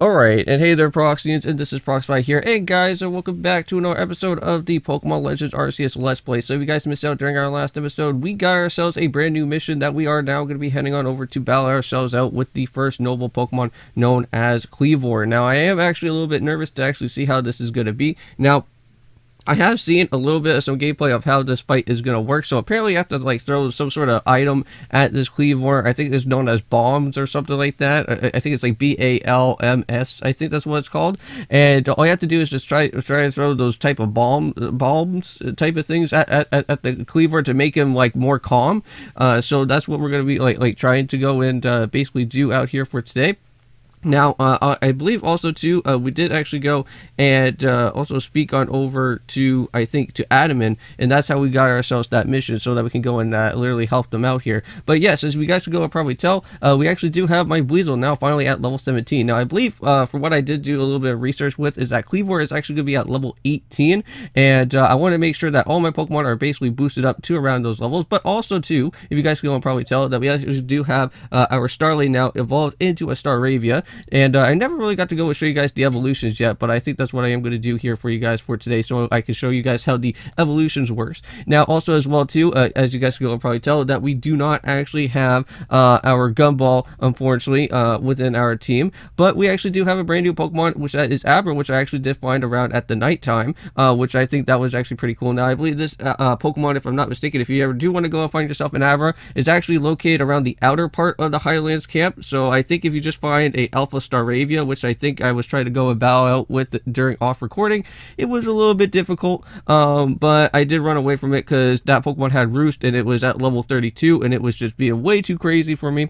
Alright, and hey there Proxyians, and this is Proxify here, and guys, and welcome back to another episode of the Pokemon Legends Arceus Let's Play. So if you guys missed out during our last episode, we got ourselves a brand new mission that we are now going to be heading on over to battle ourselves out with the first noble Pokemon known as Kleavor. Now, I am actually a little bit nervous to actually see how this is going to be. Now, I have seen a little bit of some gameplay of how this fight is going to work. So apparently you have to like throw some sort of item at this Kleavor. I think it's known as bombs or something like that. I think it's like BALMS. I think that's what it's called. And all you have to do is just try to throw those type of bombs type of things at the Kleavor to make him like more calm. So that's what we're going to be like trying to go and basically do out here for today. Now, I believe also too, we did actually go and also speak on over to, I think, to Adaman, and that's how we got ourselves that mission, so that we can go and literally help them out here. But yes, as you guys can go and probably tell, we actually do have my Weasel now finally at level 17. Now, I believe, from what I did do a little bit of research with, is that Kleavor is actually going to be at level 18, and I want to make sure that all my Pokemon are basically boosted up to around those levels, but also too, if you guys can go and probably tell, that we actually do have our Starly now evolved into a Staravia. And I never really got to go and show you guys the evolutions yet, but I think that's what I am going to do here for you guys for today, so I can show you guys how the evolutions works. Now, also as well too, as you guys can go and probably tell, that we do not actually have our Gumball, unfortunately, within our team, but we actually do have a brand new Pokemon, which is Abra, which I actually did find around at the nighttime, which I think that was actually pretty cool. Now, I believe this Pokemon, if I'm not mistaken, if you ever do want to go and find yourself an Abra, is actually located around the outer part of the Highlands camp. So I think if you just find a Alpha Staravia, which I think I was trying to go and battle out with during off recording, it was a little bit difficult, but I did run away from it because that Pokemon had Roost and it was at level 32 and it was just being way too crazy for me.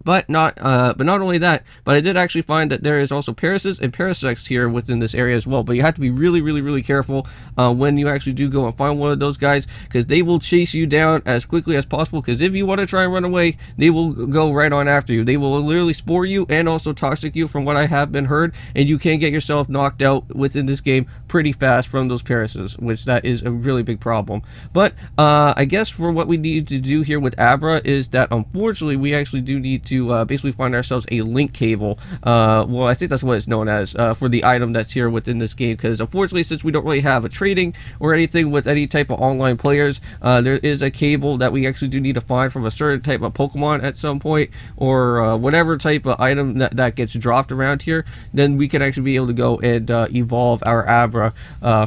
But not only that, but I did actually find that there is also Parasites and Parasects here within this area as well. But you have to be really careful when you actually do go and find one of those guys, because they will chase you down as quickly as possible. Because if you want to try and run away, they will go right on after you. They will literally spore you and also toxic you, from what I have been heard, and you can get yourself knocked out within this game pretty fast from those Parasites, which that is a really big problem. But I guess for what we need to do here with Abra is that unfortunately we actually do need to basically find ourselves a link cable. Well, I think that's what it's known as for the item that's here within this game, because unfortunately, since we don't really have a trading or anything with any type of online players, there is a cable that we actually do need to find from a certain type of Pokemon at some point, or whatever type of item that gets dropped around here. Then we can actually be able to go and evolve our Abra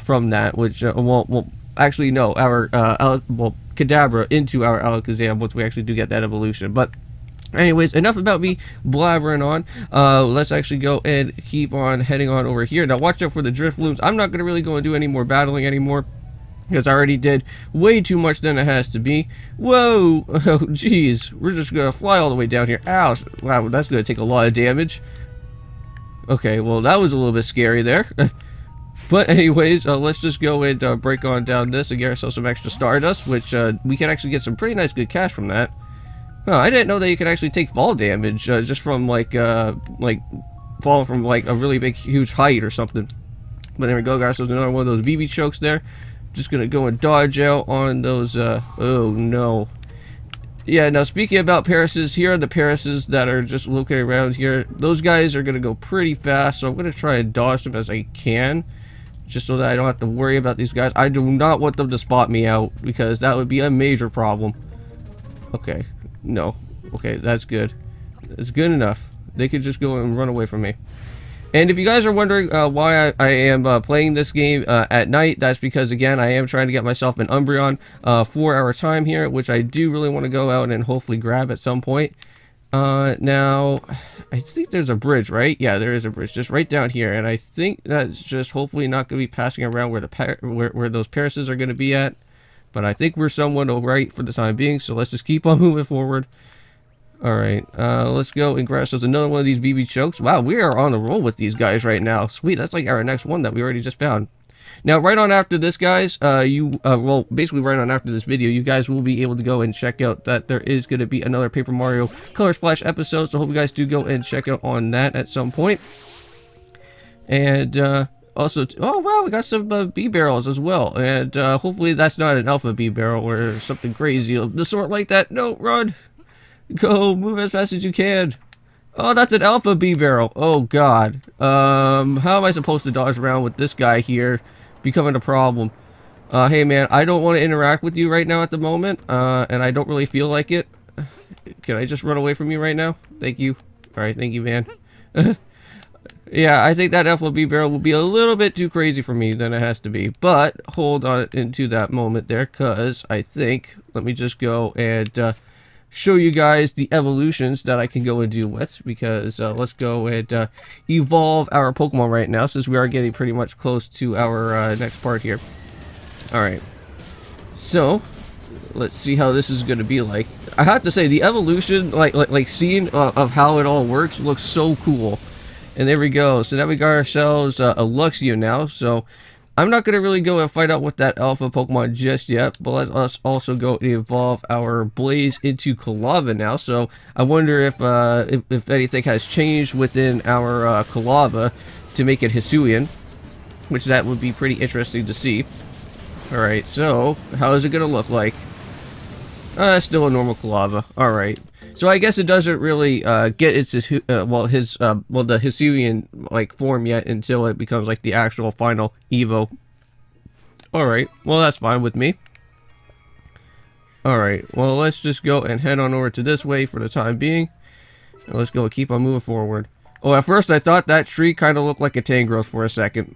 from that, which well actually no, our Kadabra into our Alakazam once we actually do get that evolution. But anyways, enough about me blabbering on. Let's actually go and keep on heading on over here. Now, watch out for the Driftlooms. I'm not going to really go and do any more battling anymore, because I already did way too much than it has to be. Whoa! Oh, jeez. We're just going to fly all the way down here. Ow! Wow, that's going to take a lot of damage. Okay, well, that was a little bit scary there. But anyways, let's just go and break on down this and get ourselves some extra Stardust, which we can actually get some pretty nice good cash from that. Oh, I didn't know that you could actually take fall damage just from like falling from like a really big huge height or something. But there we go, guys. So there's another one of those VV chokes there. Just gonna go and dodge out on those. Oh no. Yeah. Now, speaking about Parasites, here are the Parasites that are just located around here. Those guys are gonna go pretty fast, so I'm gonna try and dodge them as I can, just so that I don't have to worry about these guys. I do not want them to spot me out, because that would be a major problem. Okay. No. Okay, that's good. It's good enough. They could just go and run away from me. And if you guys are wondering why I am playing this game at night, that's because, again, I am trying to get myself an Umbreon for our time here, which I do really want to go out and hopefully grab at some point. Now, I think there's a bridge, right? Yeah, there is a bridge just right down here, and I think that's just hopefully not going to be passing around where where those Parasites are going to be at. But I think we're somewhat alright for the time being, so let's just keep on moving forward. Alright, let's go and grab ourselves another one of these VV chokes. Wow, we are on the roll with these guys right now. Sweet, that's like our next one that we already just found. Now, right on after this, guys, well, basically right on after this video, you guys will be able to go and check out that there is going to be another Paper Mario Color Splash episode, so hope you guys do go and check out on that at some point. And, also, oh wow, we got some bee barrels as well, and hopefully that's not an alpha bee barrel or something crazy of the sort like that. No, run, go, move as fast as you can. Oh, that's an alpha B barrel. Oh god. How am I supposed to dodge around with this guy here becoming a problem? Hey man, I don't want to interact with you right now at the moment, and I don't really feel like it. Can I just run away from you right now? Thank you. Alright, thank you, man. Yeah, I think that FOB barrel will be a little bit too crazy for me than it has to be. But, hold on into that moment there, because I think, let me just go and show you guys the evolutions that I can go and do with. Because, let's go and evolve our Pokemon right now, since we are getting pretty much close to our next part here. Alright, so let's see how this is going to be like. I have to say, the evolution, like scene of how it all works looks so cool. And there we go. So now we got ourselves a Luxio now. So I'm not going to really go and fight out with that alpha Pokemon just yet. But let us also go and evolve our Blaze into Kalava now. So I wonder if anything has changed within our Kalava to make it Hisuian, which that would be pretty interesting to see. Alright, so how is it going to look like? Still a normal Kalava. Alright. So I guess it doesn't really get its the Hisuian like form yet until it becomes like the actual final Evo. Alright, well that's fine with me. Alright, well let's just go and head on over to this way for the time being. And let's go and keep on moving forward. Oh, at first I thought that tree kind of looked like a Tangrowth for a second.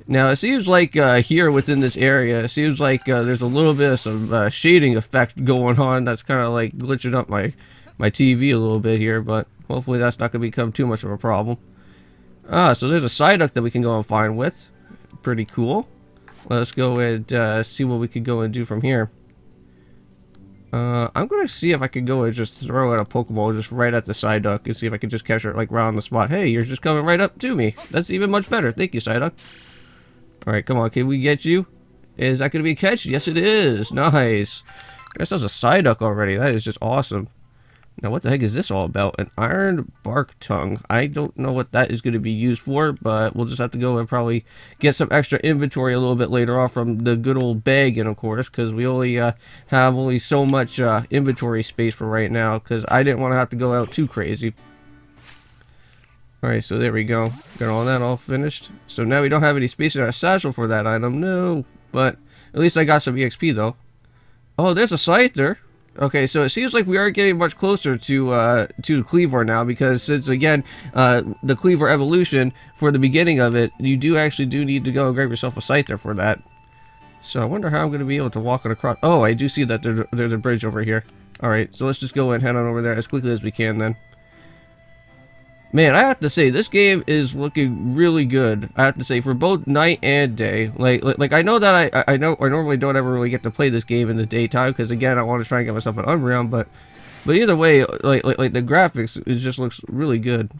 Now, it seems like here within this area, it seems like there's a little bit of some shading effect going on that's kind of like glitching up my TV a little bit here, but hopefully that's not going to become too much of a problem. So there's a Psyduck that we can go and find with. Pretty cool. Let's go and see what we can go and do from here. I'm going to see if I can go and just throw out a Pokeball just right at the Psyduck and see if I can just catch it like right on the spot. Hey, you're just coming right up to me. That's even much better. Thank you, Psyduck. Alright, come on, can we get you? Is that going to be a catch? Yes, it is. Nice. I guess that's a Psyduck already. That is just awesome. Now, what the heck is this all about? An Iron Bark Tongue. I don't know what that is going to be used for, but we'll just have to go and probably get some extra inventory a little bit later on from the good old bag, and of course, because we only have only so much inventory space for right now, because I didn't want to have to go out too crazy. Alright, so there we go. Got all that all finished. So now we don't have any space in our satchel for that item. No. But at least I got some EXP though. Oh, there's a Scyther. Okay, so it seems like we are getting much closer to Kleavor now, because since again the Kleavor evolution for the beginning of it, you do need to go and grab yourself a Scyther for that. So I wonder how I'm going to be able to walk it across. Oh, I do see that there's a bridge over here. Alright, so let's just go and head on over there as quickly as we can then. Man, I have to say, this game is looking really good. I have to say, for both night and day. Like I know that I normally don't ever really get to play this game in the daytime, because again, I want to try and get myself an Umbreon, but either way, like the graphics, it just looks really good.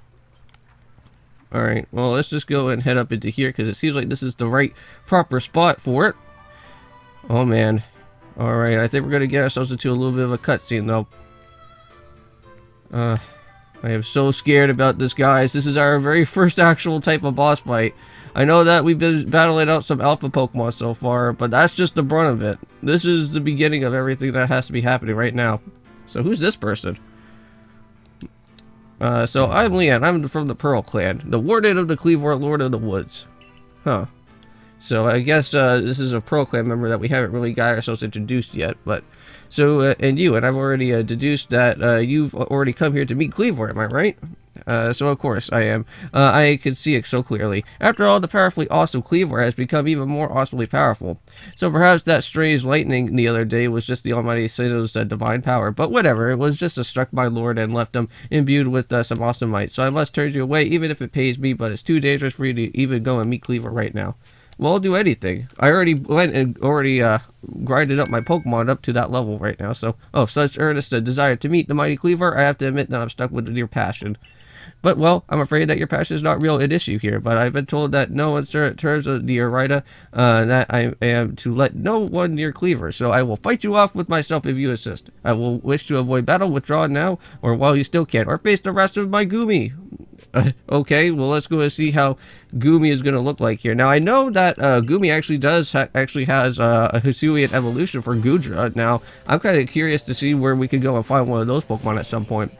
Alright, well, let's just go and head up into here, because it seems like this is the right, proper spot for it. Oh, man. Alright, I think we're going to get ourselves into a little bit of a cutscene, though. I am so scared about this, guys. This is our very first actual type of boss fight. I know that we've been battling out some alpha Pokemon so far, but that's just the brunt of it. This is the beginning of everything that has to be happening right now. So who's this person? So I'm Leanne. I'm from the Pearl Clan, the Warden of the Kleavor, Lord of the Woods. Huh. So I guess this is a Pearl Clan member that we haven't really got ourselves introduced yet, but... So, and I've already deduced that you've already come here to meet Kleavor, am I right? So of course I am. I can see it so clearly. After all, the powerfully awesome Kleavor has become even more awesomely powerful. So perhaps that strange lightning the other day was just the Almighty Sinnoh's divine power, but whatever, it was just a struck my lord and left him imbued with some awesome might. So I must turn you away even if it pays me, but it's too dangerous for you to even go and meet Kleavor right now. Well, I'll do anything. I already went and grinded up my Pokemon up to that level right now, so... Oh, such earnest desire to meet the mighty Kleavor, I have to admit that I'm stuck with your passion. But, well, I'm afraid that your passion is not real an issue here, but I've been told that no uncertain terms of the Wyrdeer, that I am to let no one near Kleavor, so I will fight you off with myself if you insist. I will wish to avoid battle, withdraw now, or while you still can, or face the rest of my Goomy. Okay, well, let's go and see how Goomy is going to look like here. Now, I know that Goomy actually has a Hisuian evolution for Goodra. Now, I'm kind of curious to see where we could go and find one of those Pokemon at some point.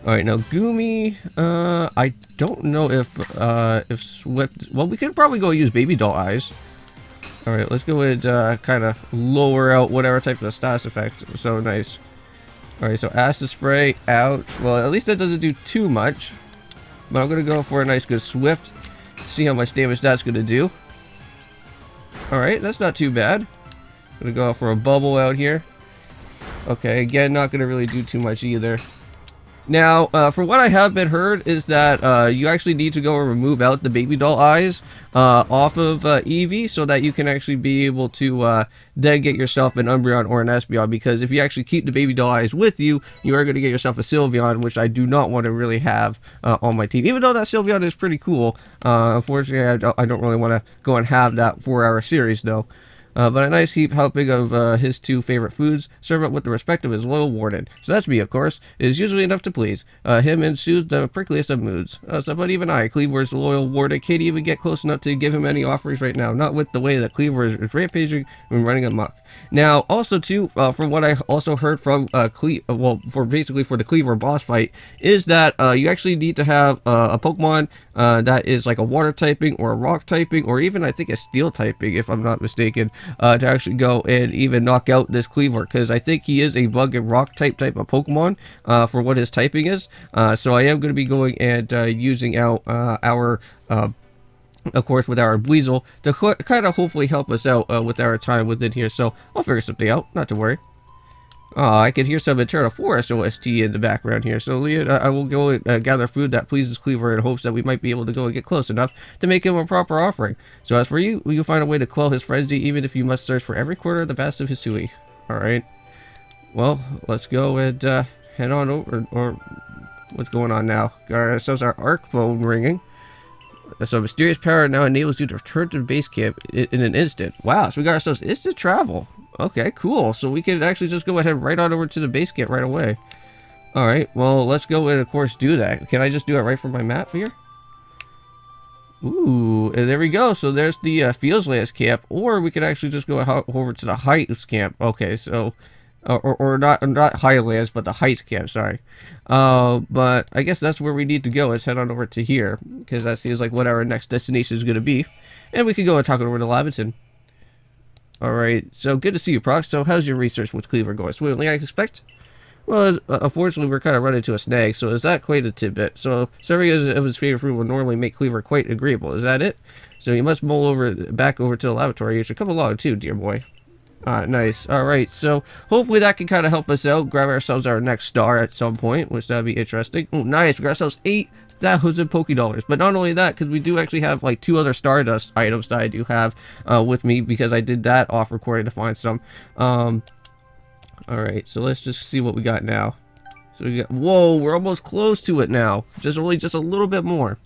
Alright, now Gumi, I don't know if Swift, well, we could probably go use Baby Doll Eyes. Alright, let's go and, kind of lower out whatever type of status effect. So nice. Alright, so Acid Spray, ouch. Well, at least that doesn't do too much. But I'm gonna go for a nice good Swift. See how much damage that's gonna do. Alright, that's not too bad. Gonna go for a Bubble out here. Okay, again, not gonna really do too much either. Now, for what I have been heard is that you actually need to go and remove out the Baby Doll Eyes off of Eevee so that you can actually be able to then get yourself an Umbreon or an Espeon, because if you actually keep the Baby Doll Eyes with you, you are going to get yourself a Sylveon, which I do not want to really have on my team. Even though that Sylveon is pretty cool, unfortunately I don't really want to go and have that 4-hour series though. But a nice heap helping of his 2 favorite foods, serve up with the respect of his loyal warden. So that's me, of course. It is usually enough to please. Him and soothe the prickliest of moods. But even I, Cleaver's loyal warden, can't even get close enough to give him any offerings right now. Not with the way that Cleaver is rampaging and running amok. Now, also too, from what I also heard from for the Cleaver boss fight, is that you actually need to have a Pokemon that is like a water typing or a rock typing, or even I think a steel typing, if I'm not mistaken, to actually go and even knock out this Cleaver, because I think he is a bug and rock type of Pokemon for what his typing is. So I am going to be going and using out our of course, with our Weasel to kind of hopefully help us out with our time within here. So I'll figure something out, not to worry. I can hear some Eternal Forest OST in the background here. So Leon, I will go and gather food that pleases Cleaver in hopes that we might be able to go and get close enough to make him a proper offering. So as for you, will you find a way to quell his frenzy, even if you must search for every corner of the vast of Hisui? Alright. Well, let's go and head on over. Or what's going on now? Got ourselves our Arc phone ringing. So mysterious power now enables you to return to the base camp in an instant. Wow, so we got ourselves instant travel. Okay, cool. So we can actually just go ahead right on over to the base camp right away. Alright, well, let's go and of course do that. Can I just do it right from my map here? Ooh, and there we go. So there's the Fieldslands camp, or we could actually just go over to the Heights camp. Okay, so... Or not Highlands, but the Heights camp, sorry. But I guess that's where we need to go. Let's head on over to here, because that seems like what our next destination is going to be. And we can go and talk over to Laventon. Alright, so good to see you, Prox. So how's your research with Cleaver going? Smoothly, I expect? Well, unfortunately, we're kind of running into a snag, so is that quite a tidbit? So, serving as of his favorite fruit will normally make Cleaver quite agreeable. Is that it? So you must mull back over to the laboratory. You should come along too, dear boy. Nice. Alright, so hopefully that can kind of help us out. Grab ourselves our next star at some point, which that'd be interesting. Oh, nice. We got ourselves 8,000 Pokédollars. But not only that, because we do actually have like 2 other Stardust items that I do have with me, because I did that off recording to find some. Alright, so let's just see what we got now. So we got, whoa, we're almost close to it now. Just a little bit more.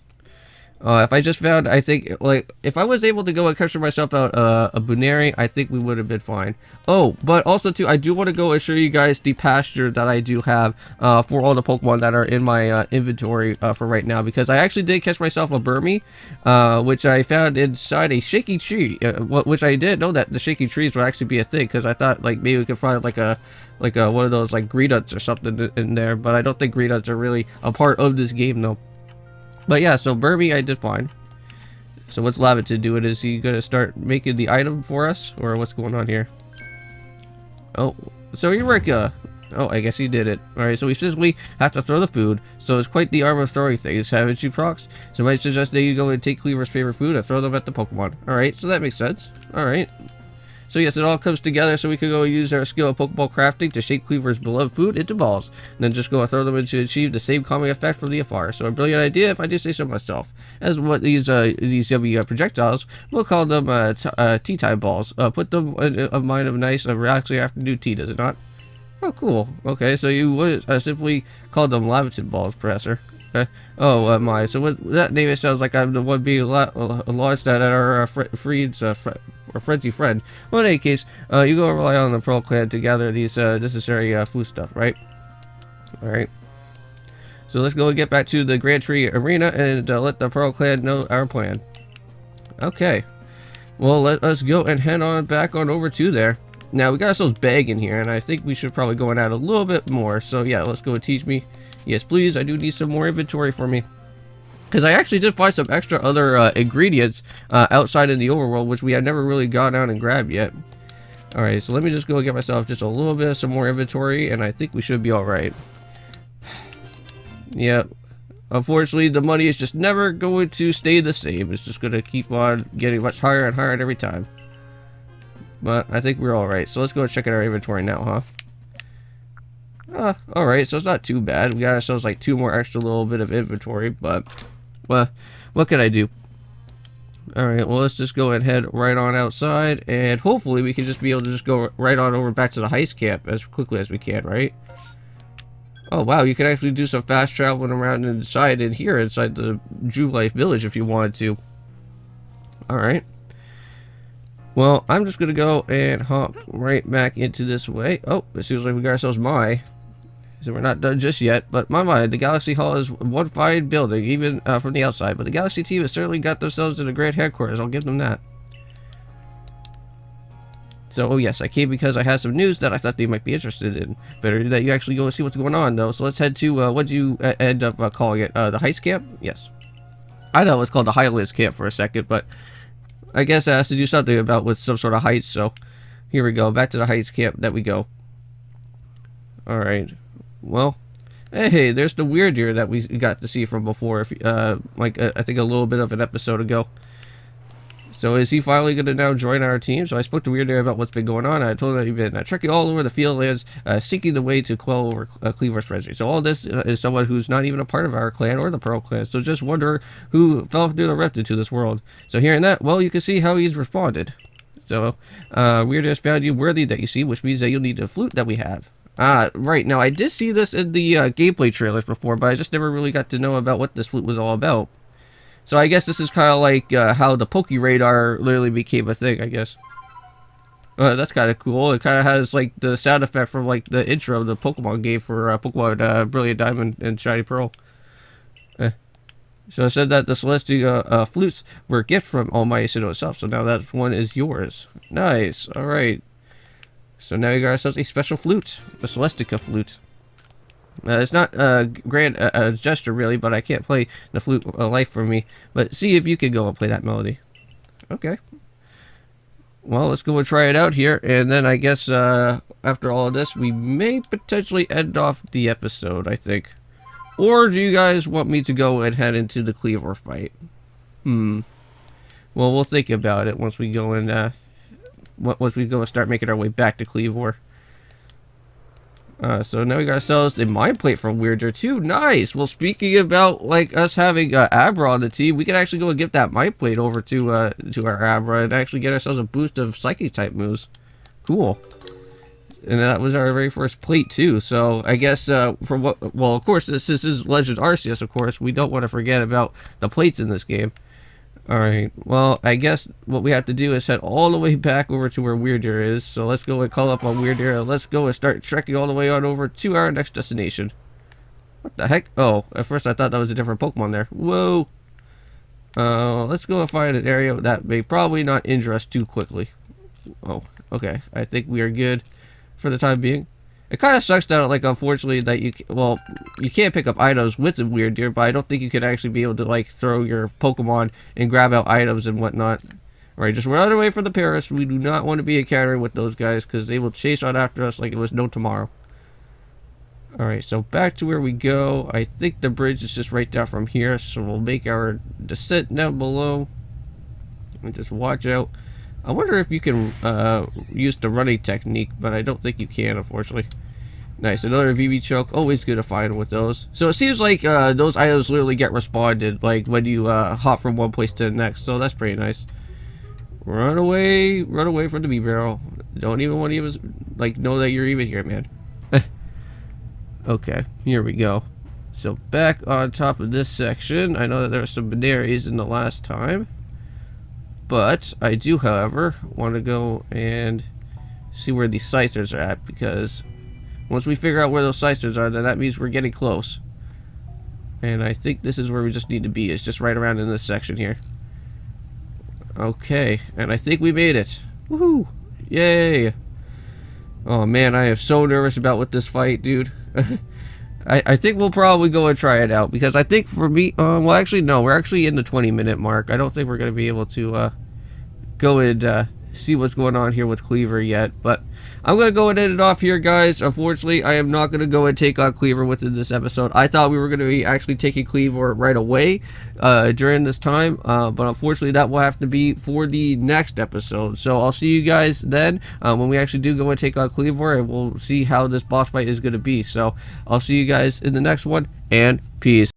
If I just found, I think, like, if I was able to go and capture myself out a Buneri, I think we would have been fine. Oh, but also, too, I do want to go and show you guys the pasture that I do have for all the Pokemon that are in my inventory for right now, because I actually did catch myself a Burmy, which I found inside a shaky tree, which I didn't know that the shaky trees would actually be a thing, because I thought, like, maybe we could find, like a one of those, like, Greeduds or something in there, but I don't think Greeduds are really a part of this game, though. But yeah, so Burmy I did fine. So what's Laventon doing? Is he gonna start making the item for us? Or what's going on here? Oh, so Eureka! Oh, I guess he did it. Alright, so we simply have to throw the food. So it's quite the art of throwing things, haven't you, Prox? So I suggest that you go and take Cleaver's favorite food and throw them at the Pokemon. Alright, so that makes sense. Alright. So yes, it all comes together so we can go use our skill of Pokeball crafting to shape Cleaver's beloved food into balls, and then just go and throw them in to achieve the same calming effect from the afar. So a brilliant idea, if I do say so myself. As what these yummy projectiles, we'll call them tea time balls. Put them of mind of nice, relaxing afternoon tea, does it not? Oh, cool. Okay, so you would simply call them Laventon balls, Professor. Oh my, so with that name it sounds like I'm the one being lost at our frenzy friend. Well, in any case, you go rely on the Pearl Clan to gather these necessary food stuff, right? Alright. So let's go and get back to the Grand Tree Arena and let the Pearl Clan know our plan. Okay. Well, let us go and head on back on over to there. Now, we got ourselves Bag in here, and I think we should probably go and add a little bit more. So yeah, let's go and teach me. Yes, please. I do need some more inventory for me. Because I actually did find some extra other ingredients outside in the overworld, which we have never really gone out and grabbed yet. Alright, so let me just go get myself just a little bit of some more inventory, and I think we should be alright. Yep. Unfortunately, the money is just never going to stay the same. It's just going to keep on getting much higher and higher every time. But I think we're alright. So let's go check out our inventory now, huh? Alright, so it's not too bad. We got ourselves like 2 more extra little bit of inventory, but well, what can I do? Alright, well, let's just go and head right on outside, and hopefully we can just be able to just go right on over back to the heist camp as quickly as we can, right? Oh wow, you can actually do some fast traveling around inside in here, inside the Jew Life village if you wanted to. Alright. Well, I'm just gonna go and hop right back into this way. Oh, it seems like we got ourselves so we're not done just yet, but the Galaxy Hall is one fine building, even from the outside, but the Galaxy team has certainly got themselves in a great headquarters, I'll give them that. So, oh yes, I came because I had some news that I thought they might be interested in. Better that you actually go and see what's going on, though. So let's head to, what did you end up calling it? The Heist Camp? Yes. I thought it was called the Highlands Camp for a second, but I guess that has to do something about with some sort of heights, so here we go. Back to the Heist Camp that we go. Alright. Well, hey, there's the Wyrdeer that we got to see from before, I think a little bit of an episode ago. So is he finally going to now join our team? So I spoke to Wyrdeer about what's been going on. I told him that he'd been trekking all over the field lands, seeking the way to quell over Cleaver's treasury. So all this is someone who's not even a part of our clan or the Pearl clan. So just wonder who fell through the rift into this world. So hearing that, well, you can see how he's responded. So Wyrdeer found you worthy that you see, which means that you'll need the flute that we have. Right. Now, I did see this in the gameplay trailers before, but I just never really got to know about what this flute was all about. So I guess this is kind of like how the Poke Radar literally became a thing, I guess. That's kind of cool. It kind of has like the sound effect from like the intro of the Pokemon game for Pokemon Brilliant Diamond and Shiny Pearl. So it said that the Celestica flutes were a gift from Almighty Sinnoh itself, so now that one is yours. Nice. Alright. So now we got ourselves a special flute, the Celestica Flute. It's not a grand gesture, really, but I can't play the flute life for me. But see if you can go and play that melody. Okay. Well, let's go and try it out here, and then I guess after all of this, we may potentially end off the episode, I think. Or do you guys want me to go and head into the Cleaver fight? Well, we'll think about it once we go and start making our way back to Cleaver. So now we got ourselves the mind plate from Wyrdeer too. Nice. Well, speaking about like us having Abra on the team, we can actually go and give that mind plate over to our Abra and actually get ourselves a boost of psychic type moves. Cool. And that was our very first plate too. So I guess well, of course this is Legends Arceus. Of course, we don't want to forget about the plates in this game. Alright, well, I guess what we have to do is head all the way back over to where Wyrdeer is. So let's go and call up on Wyrdeer, and let's go and start trekking all the way on over to our next destination. What the heck? Oh, at first I thought that was a different Pokemon there. Whoa! Let's go and find an area that may probably not injure us too quickly. Oh, okay. I think we are good for the time being. It kind of sucks that, like, unfortunately, that you can't pick up items with the Wyrdeer, but I don't think you could actually be able to, like, throw your Pokemon and grab out items and whatnot. Alright, just run away from the Paris. We do not want to be encountering with those guys, because they will chase on after us like it was no tomorrow. Alright, so back to where we go. I think the bridge is just right down from here, so we'll make our descent down below. And just watch out. I wonder if you can use the running technique, but I don't think you can, unfortunately. Nice, another VV choke. Always good to find with those. So it seems like those items literally get responded, like when you hop from one place to the next. So that's pretty nice. Run away from the bee barrel. Don't even want to even like know that you're even here, man. Okay, here we go. So back on top of this section, I know that there are some binaries in the last time. But I do, however, want to go and see where these Sicers are at, because once we figure out where those Sicers are, then that means we're getting close. And I think this is where we just need to be. It's just right around in this section here. Okay, and I think we made it. Woohoo! Yay! Oh man, I am so nervous about with this fight, dude. I think we'll probably go and try it out, because I think for me, well, actually, no, we're actually in the 20-minute mark. I don't think we're going to be able to go and see what's going on here with Cleaver yet, but I'm going to go and end it off here, guys. Unfortunately, I am not going to go and take on Cleaver within this episode. I thought we were going to be actually taking Cleaver right away during this time, but unfortunately, that will have to be for the next episode. So I'll see you guys then when we actually do go and take on Cleaver, and we'll see how this boss fight is going to be. So I'll see you guys in the next one, and peace.